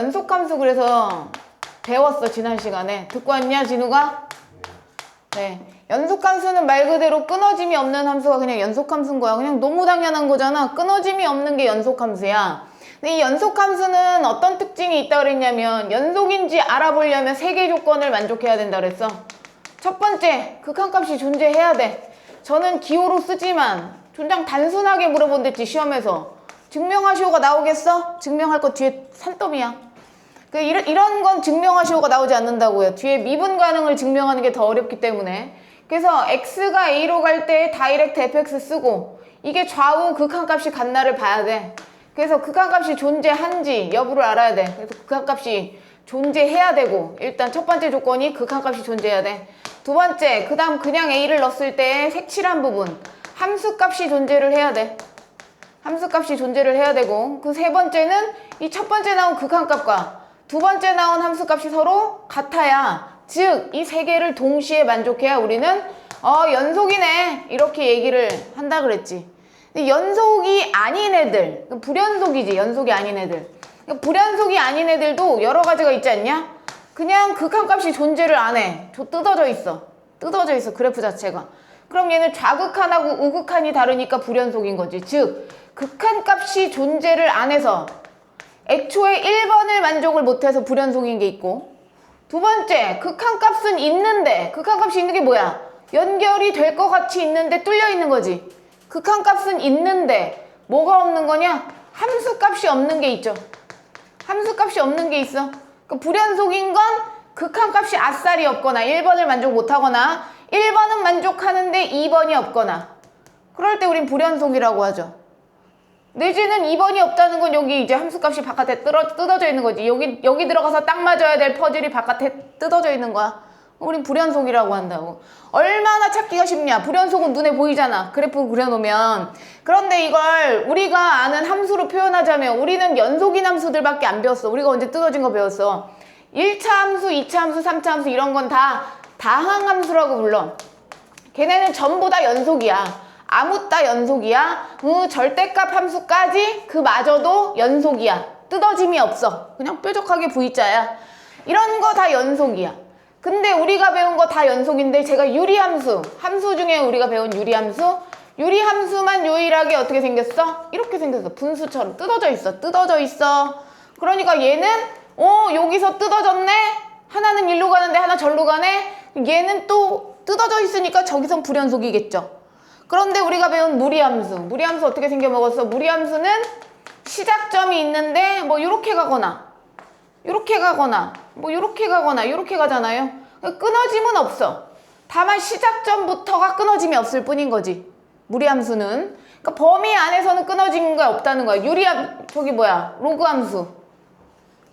연속함수 그래서 배웠어 지난 시간에. 듣고 왔냐 진우가? 네. 연속함수는 말 그대로 끊어짐이 없는 함수가 그냥 연속함수인 거야. 그냥 너무 당연한 거잖아. 끊어짐이 없는 게 연속함수야. 근데 이 연속함수는 어떤 특징이 있다 그랬냐면 연속인지 알아보려면 세 개 조건을 만족해야 된다 그랬어. 첫 번째, 극한값이 존재해야 돼. 저는 기호로 쓰지만 존장 단순하게 물어본댔지 시험에서. 증명하시오가 나오겠어? 증명할 거 뒤에 산더미야. 이런 건 증명하시오가 나오지 않는다고요. 뒤에 미분 가능을 증명하는 게 더 어렵기 때문에. 그래서 x가 a로 갈 때 다이렉트 fx 쓰고 이게 좌우 극한값이 같나를 봐야 돼. 그래서 극한값이 존재한지 여부를 알아야 돼. 그래서 극한값이 존재해야 되고 일단 첫 번째 조건이 극한값이 존재해야 돼. 두 번째, 그 다음 그냥 a를 넣었을 때 색칠한 부분 함수값이 존재를 해야 돼. 함수값이 존재를 해야 되고 그 세 번째는 이 첫 번째 나온 극한값과 두 번째 나온 함수값이 서로 같아야 즉 이 세 개를 동시에 만족해야 우리는 연속이네 이렇게 얘기를 한다 그랬지. 근데 연속이 아닌 애들 불연속이지. 연속이 아닌 애들 불연속이 아닌 애들도 여러 가지가 있지 않냐? 그냥 극한값이 존재를 안 해. 뜯어져 있어. 뜯어져 있어 그래프 자체가. 그럼 얘는 좌극한하고 우극한이 다르니까 불연속인 거지. 즉 극한값이 존재를 안 해서 애초에 1번을 만족을 못해서 불연속인 게 있고 두 번째 극한값은 있는데 극한값이 있는 게 뭐야? 연결이 될 것 같이 있는데 뚫려 있는 거지. 극한값은 있는데 뭐가 없는 거냐? 함수값이 없는 게 있죠. 함수값이 없는 게 있어. 그러니까 불연속인 건 극한값이 아싸리 없거나 1번을 만족 못하거나 1번은 만족하는데 2번이 없거나 그럴 때 우린 불연속이라고 하죠. 내지는 2번이 없다는 건 여기 이제 함수값이 바깥에 뜯어져 있는 거지. 여기 들어가서 딱 맞아야 될 퍼즐이 바깥에 뜯어져 있는 거야. 우린 불연속이라고 한다고. 얼마나 찾기가 쉽냐. 불연속은 눈에 보이잖아. 그래프 그려놓으면. 그런데 이걸 우리가 아는 함수로 표현하자면 우리는 연속인 함수들밖에 안 배웠어. 우리가 언제 뜯어진 거 배웠어. 1차 함수, 2차 함수, 3차 함수 이런 건 다 다항함수라고 불러. 걔네는 전부 다 연속이야. 아무 따 연속이야. 절대값 함수까지 그마저도 연속이야. 뜯어짐이 없어. 그냥 뾰족하게 V자야. 이런 거 다 연속이야. 근데 우리가 배운 거 다 연속인데 제가 유리함수, 함수 중에 우리가 배운 유리함수, 유리함수만 유일하게 어떻게 생겼어? 이렇게 생겼어. 분수처럼 뜯어져 있어. 뜯어져 있어. 그러니까 얘는 여기서 뜯어졌네? 하나는 일로 가는데 하나 절로 가네? 얘는 또 뜯어져 있으니까 저기선 불연속이겠죠. 그런데 우리가 배운 무리함수. 무리함수 어떻게 생겨 먹었어? 무리함수는 시작점이 있는데 뭐 이렇게 가거나 이렇게 가거나 뭐 이렇게 가거나 이렇게 가잖아요. 끊어짐은 없어. 다만 시작점부터가 끊어짐이 없을 뿐인 거지. 무리함수는. 그러니까 범위 안에서는 끊어짐이 없다는 거야. 로그함수.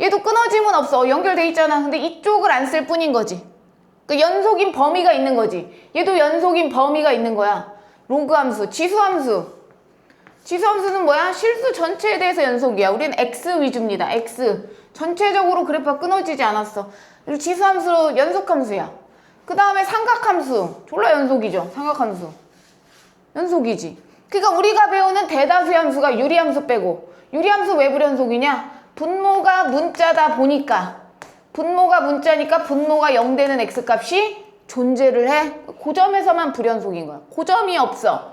얘도 끊어짐은 없어. 연결돼 있잖아. 근데 이쪽을 안 쓸 뿐인 거지. 그러니까 연속인 범위가 있는 거지. 얘도 연속인 범위가 있는 거야. 로그함수, 지수함수. 지수함수는 뭐야? 실수 전체에 대해서 연속이야. 우리는 X 위주입니다. X. 전체적으로 그래프가 끊어지지 않았어. 그리고 지수함수 연속함수야. 그 다음에 삼각함수. 졸라 연속이죠. 삼각함수. 연속이지. 그러니까 우리가 배우는 대다수의 함수가 유리함수 빼고 유리함수 왜 불연속이냐? 분모가 문자다 보니까 분모가 문자니까 분모가 0 되는 X값이 존재를 해. 그 점에서만 불연속인 거야. 그 점이 없어.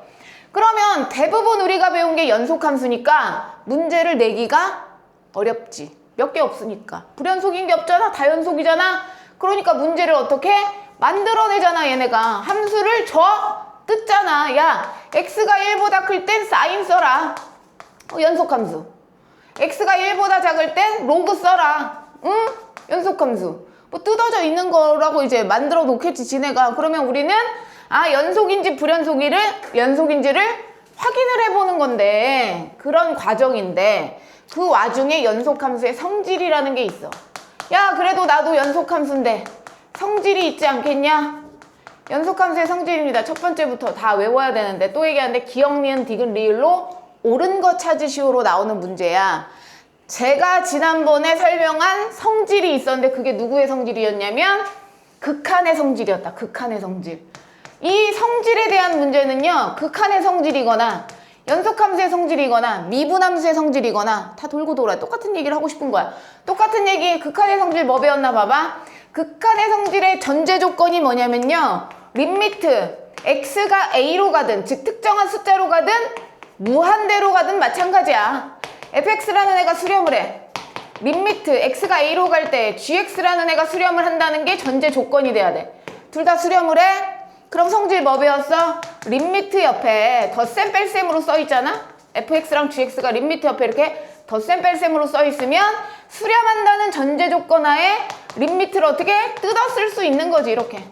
그러면 대부분 우리가 배운 게 연속함수니까 문제를 내기가 어렵지. 몇 개 없으니까. 불연속인 게 없잖아. 다 연속이잖아. 그러니까 문제를 어떻게 만들어내잖아. 얘네가. 함수를 뜯잖아. 야, x가 1보다 클 땐 사인 써라. 연속함수. x가 1보다 작을 땐 로그 써라. 응? 연속함수. 뭐 뜯어져 있는 거라고 이제 만들어 놓겠지 지네가. 그러면 우리는 연속인지 연속인지를 확인을 해보는 건데 그런 과정인데 그 와중에 연속함수의 성질이라는 게 있어. 야 그래도 나도 연속함수인데 성질이 있지 않겠냐? 연속함수의 성질입니다. 첫 번째부터 다 외워야 되는데 또 얘기하는데 기역, 니은, 디귿, 리을로 옳은 거 찾으시오로 나오는 문제야. 제가 지난번에 설명한 성질이 있었는데 그게 누구의 성질이었냐면 극한의 성질이었다. 극한의 성질. 이 성질에 대한 문제는요. 극한의 성질이거나 연속함수의 성질이거나 미분함수의 성질이거나 다 돌고 돌아 똑같은 얘기를 하고 싶은 거야. 똑같은 얘기. 극한의 성질 뭐 배웠나 봐봐. 극한의 성질의 전제 조건이 뭐냐면요, 림미트 x가 a로 가든, 즉 특정한 숫자로 가든 무한대로 가든 마찬가지야. fx라는 애가 수렴을 해. 림미트 x가 a로 갈 때 gx라는 애가 수렴을 한다는 게 전제 조건이 돼야 돼. 둘 다 수렴을 해? 그럼 성질 뭐 배웠어? 림미트 옆에 덧셈 뺄셈으로 써 있잖아? fx랑 gx가 림미트 옆에 이렇게 덧셈 뺄셈으로 써 있으면 수렴한다는 전제 조건 하에 림미트를 어떻게 뜯어 쓸 수 있는 거지. 이렇게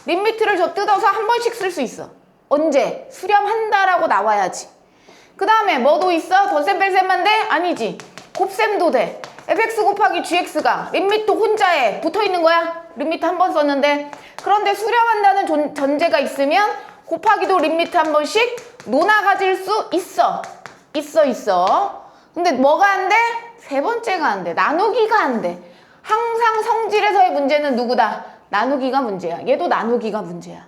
림미트를 뜯어서 한 번씩 쓸 수 있어. 언제? 수렴한다라고 나와야지. 그 다음에 뭐도 있어? 덧셈 뺄셈만 돼? 아니지. 곱셈도 돼. fx 곱하기 gx가 림미트 혼자에 붙어있는 거야. 림미트 한 번 썼는데. 그런데 수렴한다는 전제가 있으면 곱하기도 림미트 한 번씩 논아 가질 수 있어. 있어. 근데 뭐가 안 돼? 세 번째가 안 돼. 나누기가 안 돼. 항상 성질에서의 문제는 누구다? 나누기가 문제야. 얘도 나누기가 문제야.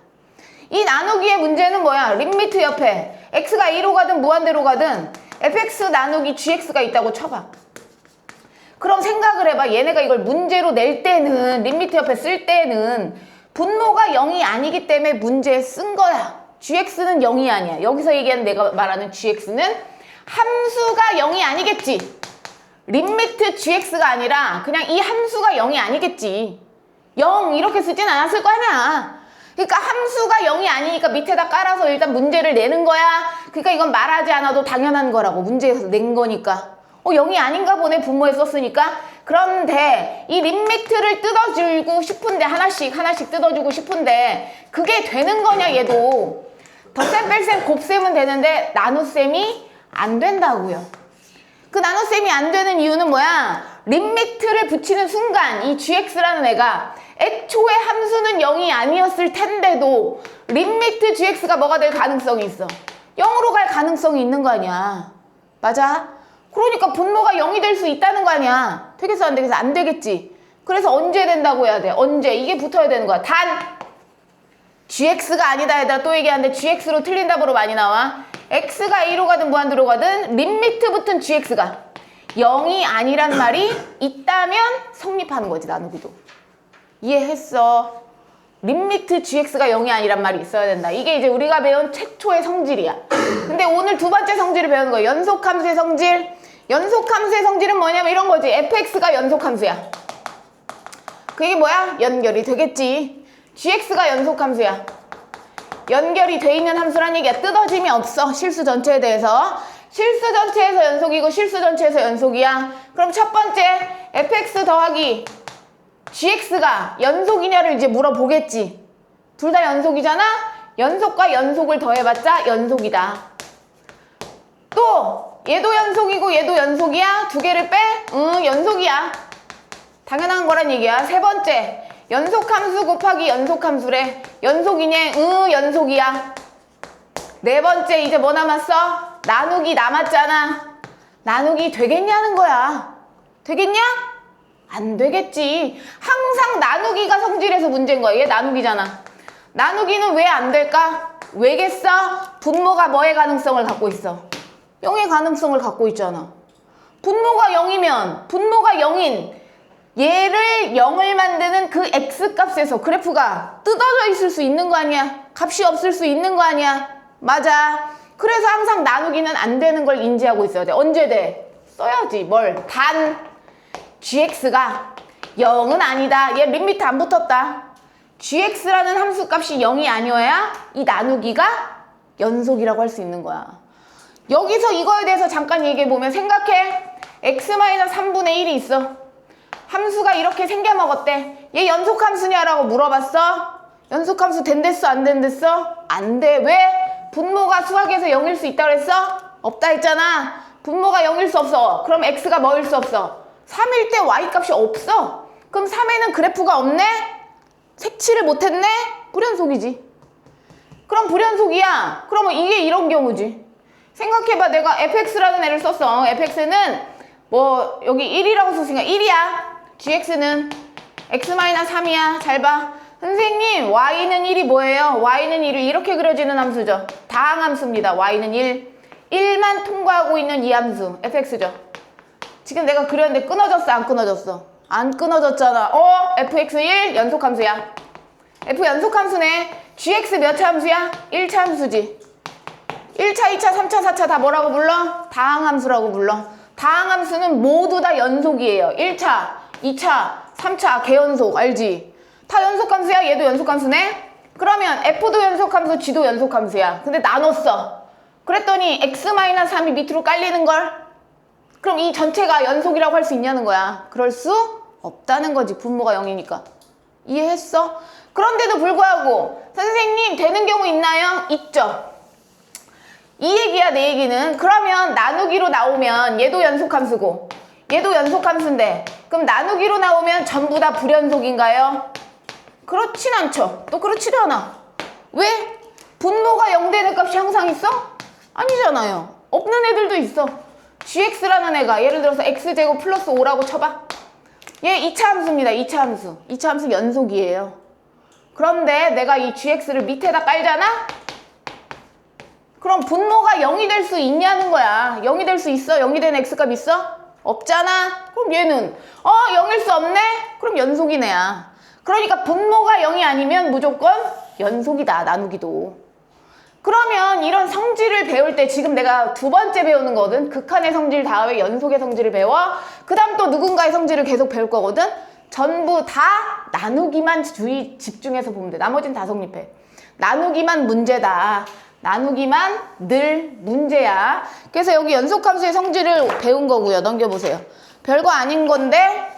이 나누기의 문제는 뭐야? 림미트 옆에 x가 a로 가든 무한대로 가든 fx 나누기 gx가 있다고 쳐봐. 그럼 생각을 해봐. 얘네가 이걸 문제로 낼 때는, 림미트 옆에 쓸 때는 분모가 0이 아니기 때문에 문제에 쓴 거야. gx는 0이 아니야. 여기서 얘기하는 내가 말하는 gx는 함수가 0이 아니겠지. 림미트 gx가 아니라 그냥 이 함수가 0이 아니겠지. 0 이렇게 쓰진 않았을 거 아니야. 그러니까 함수가 0이 아니니까 밑에다 깔아서 일단 문제를 내는 거야. 그러니까 이건 말하지 않아도 당연한 거라고. 문제에서 낸 거니까. 0이 아닌가 보네, 분모에 썼으니까. 그런데 이 림미트를 뜯어주고 싶은데 하나씩 뜯어주고 싶은데 그게 되는 거냐. 얘도 덧셈 뺄셈 곱셈은 되는데 나눗셈이 안 된다고요. 그 나눗셈이 안 되는 이유는 뭐야? 림미트를 붙이는 순간 이 gx라는 애가 애초에 함수는 0이 아니었을 텐데도 림미트 gx가 뭐가 될 가능성이 있어. 0으로 갈 가능성이 있는 거 아니야. 맞아? 그러니까 분모가 0이 될 수 있다는 거 아니야. 되겠어 안 되겠어? 안 되겠지. 그래서 언제 된다고 해야 돼? 언제? 이게 붙어야 되는 거야. 단 gx가 아니다 얘들아. 또 얘기하는데 gx로 틀린 답으로 많이 나와. x가 a로 가든 무한대로 가든 림미트 붙은 gx가 0이 아니란 말이 있다면 성립하는 거지. 나누기도. 이해했어? 림미트 gx가 0이 아니란 말이 있어야 된다. 이게 이제 우리가 배운 최초의 성질이야. 근데 오늘 두 번째 성질을 배우는 거야. 연속함수의 성질. 연속함수의 성질은 뭐냐면 이런 거지. fx가 연속함수야. 그게 뭐야? 연결이 되겠지. gx가 연속함수야. 연결이 돼 있는 함수란 얘기야. 뜯어짐이 없어. 실수 전체에 대해서. 실수 전체에서 연속이고 실수 전체에서 연속이야. 그럼 첫 번째 fx 더하기 gx가 연속이냐를 이제 물어보겠지. 둘 다 연속이잖아? 연속과 연속을 더해봤자 연속이다. 또 얘도 연속이고 얘도 연속이야? 두 개를 빼? 응, 연속이야. 당연한 거란 얘기야. 세 번째 연속함수 곱하기 연속함수래. 연속이냐? 응, 연속이야. 네 번째 이제 뭐 남았어? 나누기 남았잖아. 나누기 되겠냐는 거야. 되겠냐? 안 되겠지. 항상 나누기가 성질에서 문제인 거야. 얘 나누기잖아. 나누기는 왜 안 될까? 왜겠어? 분모가 뭐의 가능성을 갖고 있어? 0의 가능성을 갖고 있잖아. 분모가 0이면 분모가 0인 얘를 0을 만드는 그 x값에서 그래프가 뜯어져 있을 수 있는 거 아니야? 값이 없을 수 있는 거 아니야? 맞아. 그래서 항상 나누기는 안 되는 걸 인지하고 있어야 돼. 언제 돼? 써야지. 뭘? 단 gx가 0은 아니다. 얘 림미트 안 붙었다. gx라는 함수값이 0이 아니어야 이 나누기가 연속이라고 할 수 있는 거야. 여기서 이거에 대해서 잠깐 얘기해보면 생각해. x-3분의 1이 있어. 함수가 이렇게 생겨먹었대. 얘 연속함수냐라고 물어봤어? 연속함수 된댔어? 안 된댔어? 안 돼. 왜? 분모가 수학에서 0일 수 있다고 했어? 없다 했잖아. 분모가 0일 수 없어. 그럼 x가 뭐일 수 없어? 3일 때 y값이 없어. 그럼 3에는 그래프가 없네? 색칠을 못했네? 불연속이지. 그럼 불연속이야. 그러면 이게 이런 경우지. 생각해봐. 내가 fx라는 애를 썼어. fx는 뭐 여기 1이라고 썼으니까 1이야. gx는 x-3이야. 잘 봐. 선생님 y는 1이 뭐예요? y는 1이 이렇게 그려지는 함수죠. 다항함수입니다. y는 1. 1만 통과하고 있는 이 함수 fx죠. 지금 내가 그렸는데 끊어졌어 안 끊어졌어? 안 끊어졌잖아. fx1 연속함수야. f 연속함수네. gx 몇 차 함수야? 1차 함수지. 1차, 2차, 3차, 4차 다 뭐라고 불러? 다항함수라고 불러. 다항함수는 모두 다 연속이에요. 1차, 2차, 3차 개연속 알지? 다 연속함수야. 얘도 연속함수네. 그러면 f도 연속함수, g도 연속함수야. 근데 나눴어. 그랬더니 x-3이 밑으로 깔리는걸? 그럼 이 전체가 연속이라고 할 수 있냐는 거야. 그럴 수 없다는 거지. 분모가 0이니까. 이해했어? 그런데도 불구하고 선생님 되는 경우 있나요? 있죠. 이 얘기야 내 얘기는. 그러면 나누기로 나오면 얘도 연속함수고 얘도 연속함수인데 그럼 나누기로 나오면 전부 다 불연속인가요? 그렇진 않죠. 또 그렇지도 않아. 왜? 분모가 0 되는 값이 항상 있어? 아니잖아요. 없는 애들도 있어. gx라는 애가 예를 들어서 x제곱 플러스 5라고 쳐봐. 얘 2차 함수입니다. 2차 함수. 2차 함수 연속이에요. 그런데 내가 이 gx를 밑에다 깔잖아? 그럼 분모가 0이 될 수 있냐는 거야. 0이 될 수 있어? 0이 된 x값 있어? 없잖아? 그럼 얘는 0일 수 없네? 그럼 연속이네야. 그러니까 분모가 0이 아니면 무조건 연속이다. 나누기도. 그러면 이런 성질을 배울 때 지금 내가 두 번째 배우는 거거든. 극한의 성질 다음에 연속의 성질을 배워. 그 다음 또 누군가의 성질을 계속 배울 거거든. 전부 다 나누기만 집중해서 보면 돼. 나머지는 다 성립해. 나누기만 문제다. 나누기만 늘 문제야. 그래서 여기 연속함수의 성질을 배운 거고요. 넘겨보세요. 별거 아닌 건데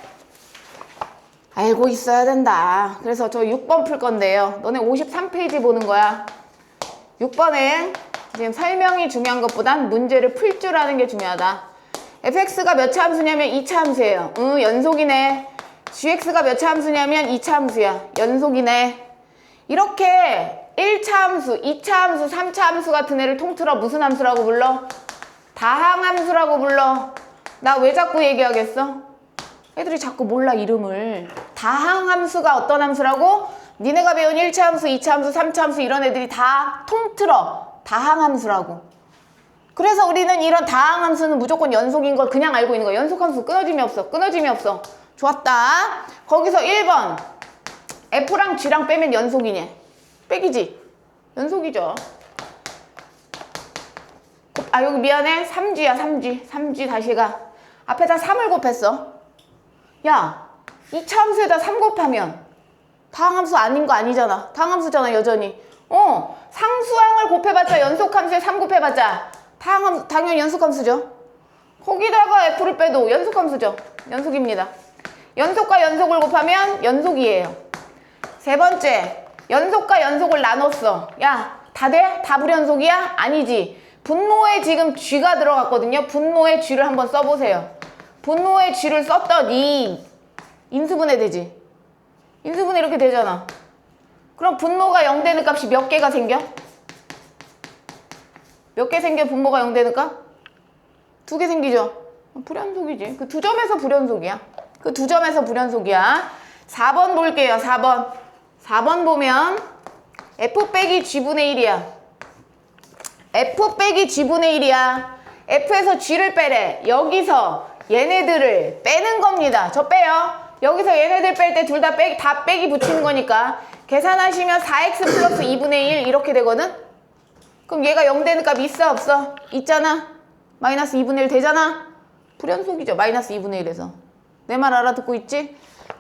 알고 있어야 된다. 그래서 저 6번 풀 건데요. 너네 53페이지 보는 거야. 6번에 지금 설명이 중요한 것보단 문제를 풀 줄 아는 게 중요하다. fx가 몇 차 함수냐면 2차 함수예요. 연속이네. gx가 몇 차 함수냐면 2차 함수야. 연속이네. 이렇게 1차 함수, 2차 함수, 3차 함수 같은 애를 통틀어 무슨 함수라고 불러? 다항함수라고 불러. 나 왜 자꾸 얘기하겠어? 애들이 자꾸 몰라 이름을. 다항함수가 어떤 함수라고? 니네가 배운 1차 함수, 2차 함수, 3차 함수 이런 애들이 다 통틀어 다항함수라고. 그래서 우리는 이런 다항함수는 무조건 연속인 걸 그냥 알고 있는 거야. 연속함수 끊어짐이 없어. 끊어짐이 없어. 좋았다. 거기서 1번 F랑 G랑 빼면 연속이냐? 빼기지? 연속이죠. 여기 미안해. 3G야 3G. 3G 다시 가. 앞에다 3을 곱했어. 야 2차 함수에다 3 곱하면 다항함수 아닌 거 아니잖아. 다항함수잖아 여전히. 상수항을 곱해봤자 연속함수에 3 곱해봤자 다항함수 당연히 연속함수죠. 거기다가 F를 빼도 연속함수죠. 연속입니다. 연속과 연속을 곱하면 연속이에요. 세 번째 연속과 연속을 나눴어. 야 다 돼? 다 불연속이야? 아니지. 분모에 지금 G가 들어갔거든요. 분모에 G를 한번 써보세요. 분모에 G를 썼더니 인수분해 되지. 인수분해 이렇게 되잖아. 그럼 분모가 0 되는 값이 몇 개가 생겨? 몇 개 생겨 분모가 0 되는 값? 2개 생기죠? 불연속이지. 그 두 점에서 불연속이야. 그 두 점에서 불연속이야. 4번 볼게요. 4번. 4번 보면 F 빼기 G분의 1이야. F 빼기 G분의 1이야. F에서 G를 빼래. 여기서 얘네들을 빼는 겁니다. 저 빼요. 여기서 얘네들 뺄 때 둘 다 빼기 붙이는 거니까 계산하시면 4x 플러스 2분의 1 이렇게 되거든? 그럼 얘가 0 되는 값 있어 없어? 있잖아. 마이너스 2분의 1 되잖아. 불연속이죠. 마이너스 2분의 1에서. 내 말 알아듣고 있지?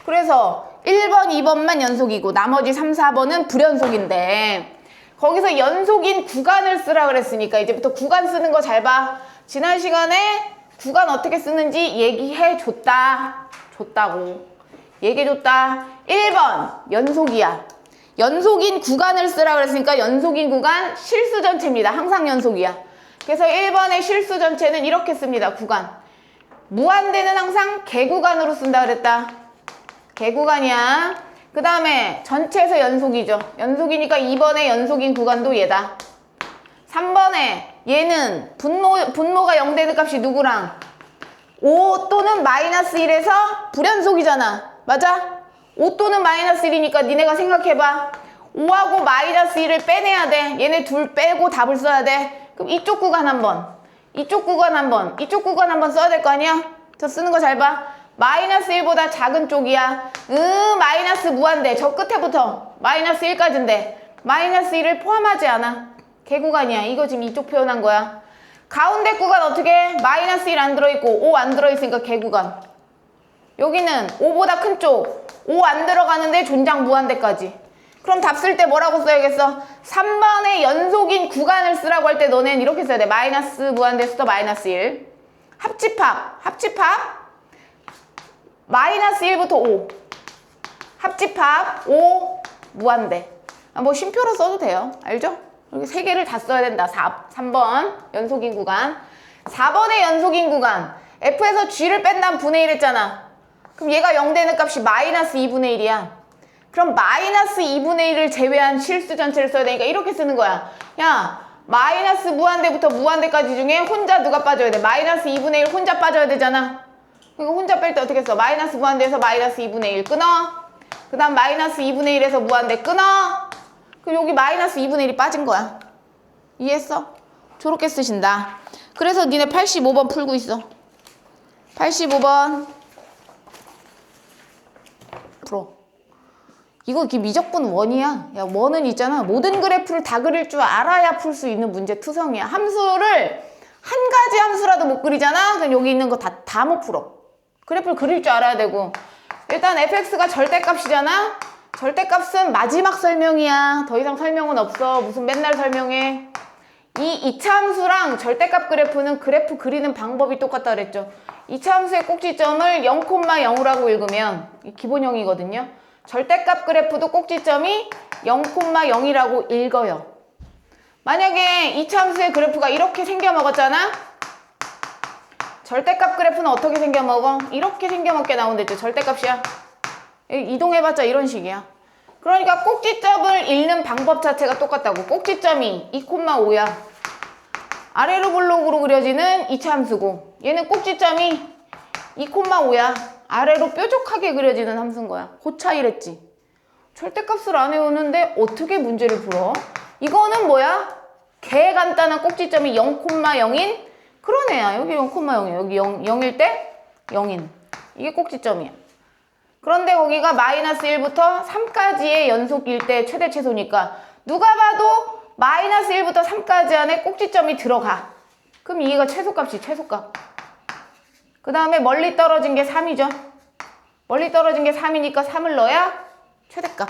그래서 1번, 2번만 연속이고 나머지 3, 4번은 불연속인데 거기서 연속인 구간을 쓰라 그랬으니까 이제부터 구간 쓰는 거 잘 봐. 지난 시간에 구간 어떻게 쓰는지 얘기해 줬다고. 얘기해줬다. 1번 연속이야. 연속인 구간을 쓰라 그랬으니까 연속인 구간 실수 전체입니다. 항상 연속이야. 그래서 1번의 실수 전체는 이렇게 씁니다. 구간. 무한대는 항상 개구간으로 쓴다 그랬다. 개구간이야. 그 다음에 전체에서 연속이죠. 연속이니까 2번의 연속인 구간도 얘다. 3번에 얘는 분모가 0 되는 값이 누구랑? 5 또는 마이너스 1에서 불연속이잖아. 맞아? 5 또는 마이너스 1이니까 니네가 생각해봐. 5하고 마이너스 1을 빼내야 돼. 얘네 둘 빼고 답을 써야 돼. 그럼 이쪽 구간 한번. 이쪽 구간 한번, 이쪽 구간 한번 써야 될 거 아니야? 저 쓰는 거 잘 봐. 마이너스 1보다 작은 쪽이야. 마이너스 무한대. 저 끝에부터 마이너스 1까지인데 마이너스 1을 포함하지 않아. 개구간이야. 이거 지금 이쪽 표현한 거야. 가운데 구간 어떻게 해? 마이너스 1 안 들어있고 5 안 들어있으니까 개구간. 여기는 5보다 큰 쪽. 5 안 들어가는데 존장 무한대까지. 그럼 답 쓸 때 뭐라고 써야겠어? 3번의 연속인 구간을 쓰라고 할 때 너넨 이렇게 써야 돼. 마이너스 무한대수도 마이너스 1. 합집합. 마이너스 1부터 5. 합집합 5 무한대. 뭐 쉼표로 써도 돼요. 알죠? 이렇게 세 개를 다 써야 된다. 3번 연속인 구간. 4번의 연속인 구간. F에서 G를 뺀 다음 분의 1 했잖아. 그럼 얘가 0 되는 값이 마이너스 2분의 1이야. 그럼 마이너스 2분의 1을 제외한 실수 전체를 써야 되니까 이렇게 쓰는 거야. 야, 마이너스 무한대부터 무한대까지 중에 혼자 누가 빠져야 돼? 마이너스 2분의 1 혼자 빠져야 되잖아. 이거 혼자 뺄 때 어떻게 써? 마이너스 무한대에서 마이너스 2분의 1 끊어. 그 다음 마이너스 2분의 1에서 무한대 끊어. 그럼 여기 마이너스 2분의 1이 빠진 거야. 이해했어? 저렇게 쓰신다. 그래서 니네 85번 풀고 있어. 85번 풀어. 이거 이렇게 미적분 원이야. 야, 원은 있잖아. 모든 그래프를 다 그릴 줄 알아야 풀 수 있는 문제 투성이야. 함수를 한 가지 함수라도 못 그리잖아. 그럼 여기 있는 거 다 못 풀어. 그래프를 그릴 줄 알아야 되고. 일단 fx가 절대값이잖아. 절대값은 마지막 설명이야. 더 이상 설명은 없어. 무슨 맨날 설명해. 이 2차 함수랑 절대값 그래프는 그래프 그리는 방법이 똑같다 그랬죠. 2차 함수의 꼭지점을 0,0으로 읽으면 기본형이거든요. 절대값 그래프도 꼭지점이 0,0이라고 읽어요. 만약에 2차 함수의 그래프가 이렇게 생겨먹었잖아. 절대값 그래프는 어떻게 생겨먹어? 이렇게 생겨먹게 나온댔죠. 절대값이야. 이동해봤자 이런 식이야. 그러니까 꼭지점을 읽는 방법 자체가 똑같다고. 꼭지점이 2,5야. 아래로 블록으로 그려지는 2차 함수고, 얘는 꼭지점이 2,5야. 아래로 뾰족하게 그려지는 함수인 거야. 그 차이랬지. 절대값을 안 외우는데 어떻게 문제를 풀어? 이거는 뭐야? 개 간단한 꼭지점이 0,0인 그런 애야. 여기 0,0이야. 여기 0일 때 0인. 이게 꼭지점이야. 그런데 거기가 마이너스 1부터 3까지의 연속일 때 최대 최소니까 누가 봐도 마이너스 1부터 3까지 안에 꼭지점이 들어가. 그럼 이게 최소값이 최소값. 그 다음에 멀리 떨어진 게 3이죠. 멀리 떨어진 게 3이니까 3을 넣어야 최대값.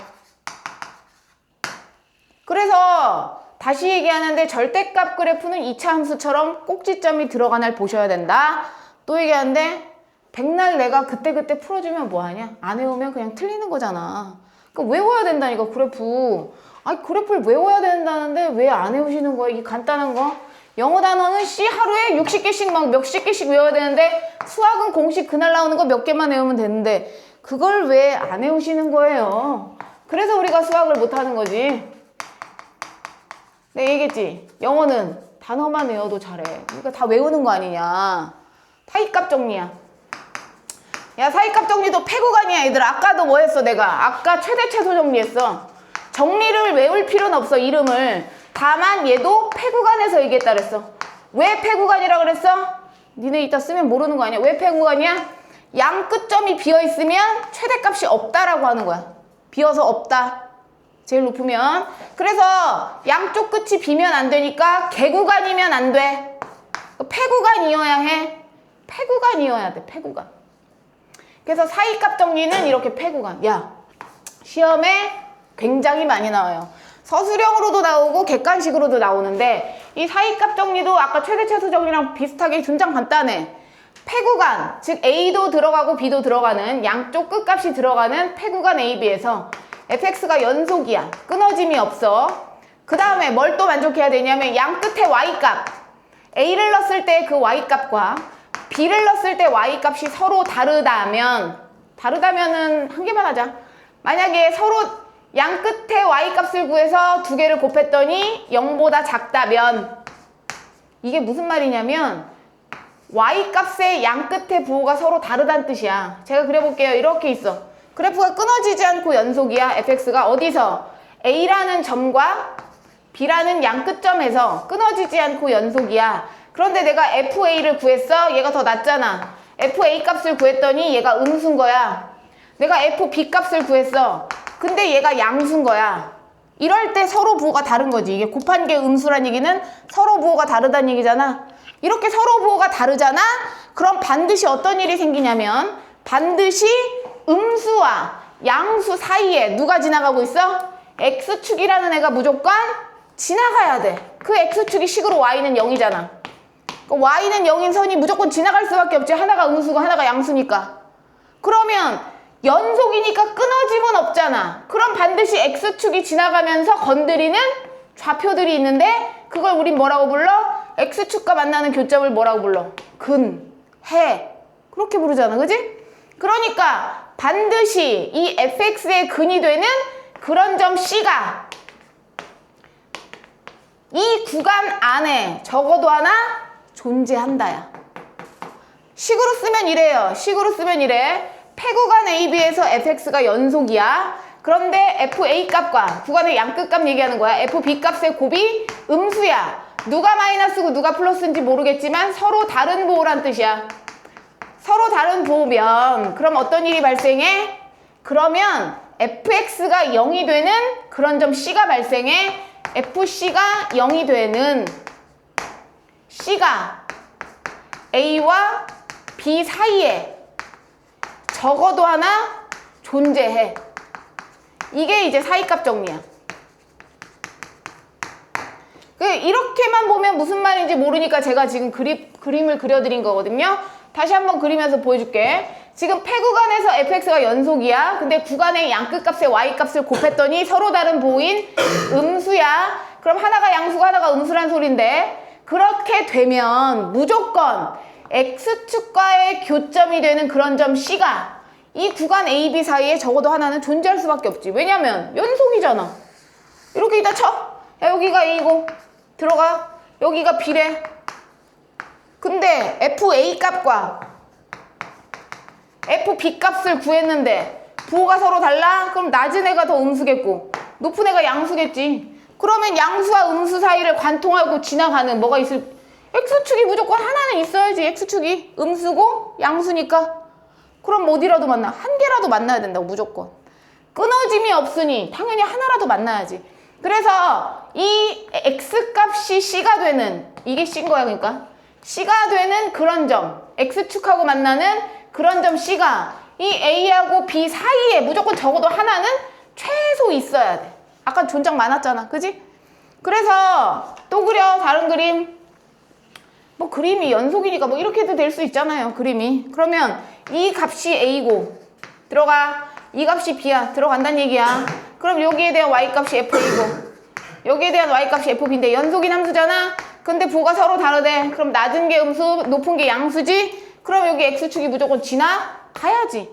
그래서 다시 얘기하는데 절대값 그래프는 2차 함수처럼 꼭지점이 들어간 날 보셔야 된다. 또 얘기하는데 백날 내가 그때그때 풀어주면 뭐하냐? 안 외우면 그냥 틀리는 거잖아. 그러니까 외워야 된다니까 그래프. 아니 그래프를 외워야 된다는데 왜 안 외우시는 거야? 이게 간단한 거. 영어 단어는 C 하루에 60개씩 막 몇십 개씩 외워야 되는데 수학은 공식 그날 나오는 거 몇 개만 외우면 되는데 그걸 왜 안 외우시는 거예요? 그래서 우리가 수학을 못하는 거지. 내가 얘기했지. 영어는 단어만 외워도 잘해. 그러니까 다 외우는 거 아니냐. 사이값 정리야. 야, 사이값 정리도 패구간이야, 얘들아. 아까도 뭐 했어, 내가? 아까 최대 최소 정리했어. 정리를 외울 필요는 없어, 이름을. 다만 얘도 패구간에서 얘기했다 그랬어. 왜 패구간이라 그랬어? 니네 이따 쓰면 모르는 거 아니야? 왜 패구간이야? 양 끝점이 비어있으면 최대값이 없다라고 하는 거야. 비어서 없다. 제일 높으면. 그래서 양쪽 끝이 비면 안 되니까 개구간이면 안 돼. 패구간이어야 해. 패구간이어야 돼. 패구간. 그래서 사이값 정리는 이렇게 패구간. 야, 시험에 굉장히 많이 나와요. 서술형으로도 나오고 객관식으로도 나오는데 이 사이값 정리도 아까 최대 최소 정리랑 비슷하게 존장 간단해. 패구간, 즉 A도 들어가고 B도 들어가는 양쪽 끝값이 들어가는 패구간 AB에서 fx가 연속이야. 끊어짐이 없어. 그 다음에 뭘 또 만족해야 되냐면 양 끝에 y값. a를 넣었을 때 그 y값과 b를 넣었을 때 y값이 서로 다르다면은 한 개만 하자. 만약에 서로 양 끝에 y값을 구해서 두 개를 곱했더니 0보다 작다면 이게 무슨 말이냐면 y값의 양 끝에 부호가 서로 다르다는 뜻이야. 제가 그려볼게요. 이렇게 있어. 그래프가 끊어지지 않고 연속이야. fx가 어디서? a라는 점과 b라는 양 끝점에서 끊어지지 않고 연속이야. 그런데 내가 FA를 구했어. 얘가 더 낮잖아. FA 값을 구했더니 얘가 음수인 거야. 내가 FB 값을 구했어. 근데 얘가 양수인 거야. 이럴 때 서로 부호가 다른 거지. 이게 곱한 게 음수란 얘기는 서로 부호가 다르다는 얘기잖아. 이렇게 서로 부호가 다르잖아? 그럼 반드시 어떤 일이 생기냐면 반드시 음수와 양수 사이에 누가 지나가고 있어? X축이라는 애가 무조건 지나가야 돼. 그 X축이 식으로 Y는 0이잖아. Y는 0인 선이 무조건 지나갈 수밖에 없지. 하나가 음수고 하나가 양수니까. 그러면 연속이니까 끊어짐은 없잖아. 그럼 반드시 X축이 지나가면서 건드리는 좌표들이 있는데 그걸 우린 뭐라고 불러? X축과 만나는 교점을 뭐라고 불러? 근, 해. 그렇게 부르잖아. 그지? 그러니까 반드시 이 fx의 근이 되는 그런 점 C가 이 구간 안에 적어도 하나 존재한다야. 식으로 쓰면 이래요. 식으로 쓰면 이래. 폐구간 AB에서 fx가 연속이야. 그런데 FA 값과 구간의 양끝값 얘기하는 거야. FB 값의 곱이 음수야. 누가 마이너스고 누가 플러스인지 모르겠지만 서로 다른 부호란 뜻이야. 서로 다른 부호면 그럼 어떤 일이 발생해? 그러면 fx가 0이 되는 그런 점 C가 발생해. fc가 0이 되는 C가 A와 B 사이에 적어도 하나 존재해. 이게 이제 사이값 정리야. 이렇게만 보면 무슨 말인지 모르니까 제가 지금 그림을 그려드린 거거든요. 다시 한번 그리면서 보여줄게. 지금 폐구간에서 fx가 연속이야. 근데 구간의 양끝값의 y값을 곱했더니 서로 다른 부호인 음수야. 그럼 하나가 양수고 하나가 음수란 소린데 그렇게 되면 무조건 x축과의 교점이 되는 그런 점 C가 이 구간 A, B 사이에 적어도 하나는 존재할 수밖에 없지. 왜냐면 연속이잖아. 이렇게 이따 쳐. 야, 여기가 A고 들어가. 여기가 B래. 근데 FA 값과 FB 값을 구했는데 부호가 서로 달라? 그럼 낮은 애가 더 음수겠고 높은 애가 양수겠지. 그러면 양수와 음수 사이를 관통하고 지나가는 뭐가 있을 X축이 무조건 하나는 있어야지. X축이 음수고 양수니까. 그럼 어디라도 만나. 한 개라도 만나야 된다고 무조건. 끊어짐이 없으니 당연히 하나라도 만나야지. 그래서 이 X값이 C가 되는 이게 C인 거야. 그러니까 C가 되는 그런 점 X축하고 만나는 그런 점 C가 이 A하고 B 사이에 무조건 적어도 하나는 최소 있어야 돼. 아까 존작 많았잖아. 그지? 그래서 또 그려. 다른 그림. 뭐 그림이 연속이니까 뭐 이렇게 해도 될 수 있잖아요. 그림이. 그러면 이 값이 A고 들어가. 이 값이 B야. 들어간다는 얘기야. 그럼 여기에 대한 Y값이 FA고 여기에 대한 Y값이 FB인데 연속인 함수잖아. 근데 부호가 서로 다르대. 그럼 낮은 게 음수, 높은 게 양수지? 그럼 여기 X축이 무조건 지나가야지.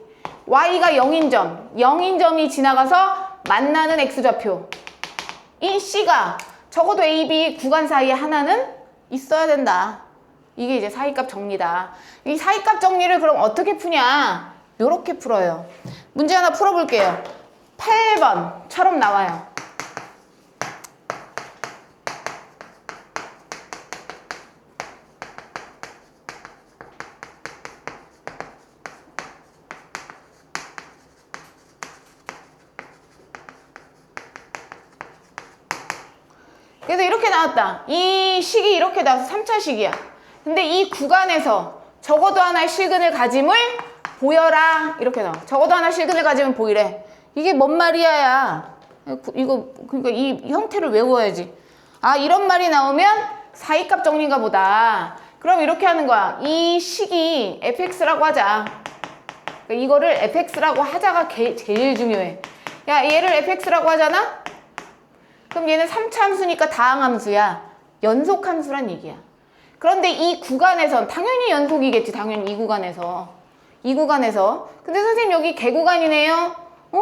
Y가 0인 점, 0인 점이 지나가서 만나는 X좌표. 이 C가 적어도 A, B 구간 사이에 하나는 있어야 된다. 이게 이제 사이값 정리다. 이 사이값 정리를 그럼 어떻게 푸냐? 요렇게 풀어요. 문제 하나 풀어볼게요. 8번처럼 나와요. 그래서 이렇게 나왔다. 이 식이 이렇게 나와서 3차식이야. 근데 이 구간에서 적어도 하나의 실근을 가짐을 보여라. 이렇게 나와. 적어도 하나의 실근을 가짐을 보이래. 이게 뭔 말이야? 이거 그러니까 이 형태를 외워야지. 아, 이런 말이 나오면 사이값 정리인가 보다. 그럼 이렇게 하는 거야. 이 식이 fx라고 하자. 그러니까 이거를 fx라고 하자가 제일 중요해. 야, 얘를 fx라고 하잖아? 그럼 얘는 3차 함수니까 다항함수야. 연속함수란 얘기야. 그런데 이 구간에선 당연히 연속이겠지. 당연히 이 구간에서. 근데 선생님 여기 개구간이네요.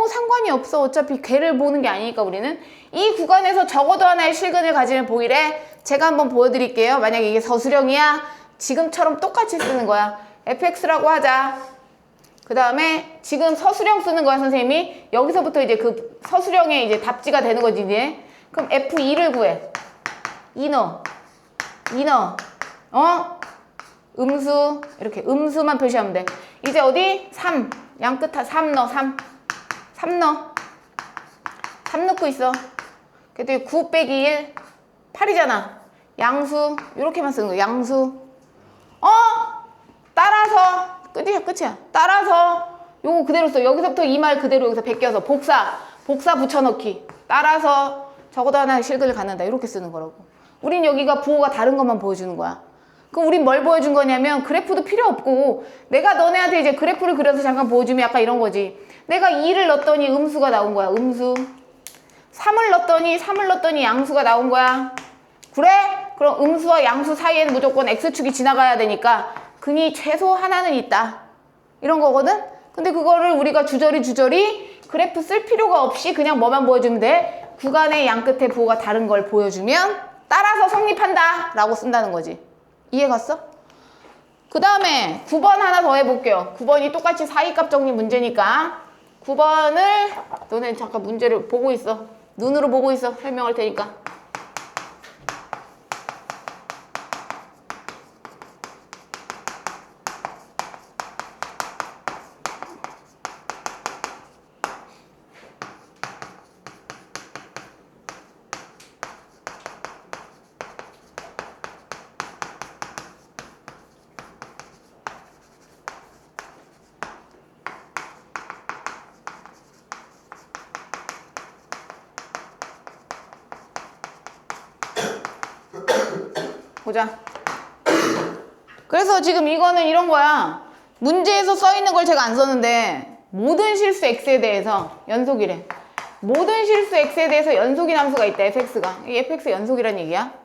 상관이 없어. 어차피 개를 보는 게 아니니까 우리는. 이 구간에서 적어도 하나의 실근을 가지면 보이래. 제가 한번 보여드릴게요. 만약에 이게 서술형이야. 지금처럼 똑같이 쓰는 거야. fx라고 하자. 그 다음에 지금 서술형 쓰는 거야, 선생님이. 여기서부터 이제 그 서술형의 이제 답지가 되는 거지, 이제. 그럼 F2를 구해. 인어. 음수 이렇게 음수만 표시하면 돼. 이제 어디? 3 양끝 3 넣어. 3 넣어. 3 넣고 있어. 그랬더니 9 빼기 1 8이잖아. 양수 이렇게만 쓰는 거야. 양수. 따라서 끝이야. 따라서 요거 그대로 써. 여기서부터 이 말 그대로 여기서 베껴서 복사 붙여넣기. 따라서 적어도 하나 실근을 갖는다. 이렇게 쓰는 거라고. 우린 여기가 부호가 다른 것만 보여주는 거야. 그럼 우린 뭘 보여준 거냐면 그래프도 필요 없고 내가 너네한테 이제 그래프를 그려서 잠깐 보여주면 약간 이런 거지. 내가 2를 넣었더니 음수가 나온 거야. 음수. 3을 넣었더니 양수가 나온 거야. 그래? 그럼 음수와 양수 사이에는 무조건 x축이 지나가야 되니까 근이 최소 하나는 있다. 이런 거거든? 근데 그거를 우리가 주저리 그래프 쓸 필요가 없이 그냥 뭐만 보여주면 돼? 구간의 양끝의 부호가 다른 걸 보여주면 따라서 성립한다 라고 쓴다는 거지. 이해 갔어? 그 다음에 9번 하나 더 해볼게요. 9번이 똑같이 사이값 정리 문제니까 9번을 너네 잠깐 문제를 보고 있어. 눈으로 보고 있어. 설명할 테니까. 보자. 그래서 지금 이거는 이런 거야. 문제에서 써 있는 걸 제가 안 썼는데 모든 실수 x에 대해서 연속이래. 모든 실수 x에 대해서 연속인 함수가 있다. fx가. 이 fx 연속이란 얘기야.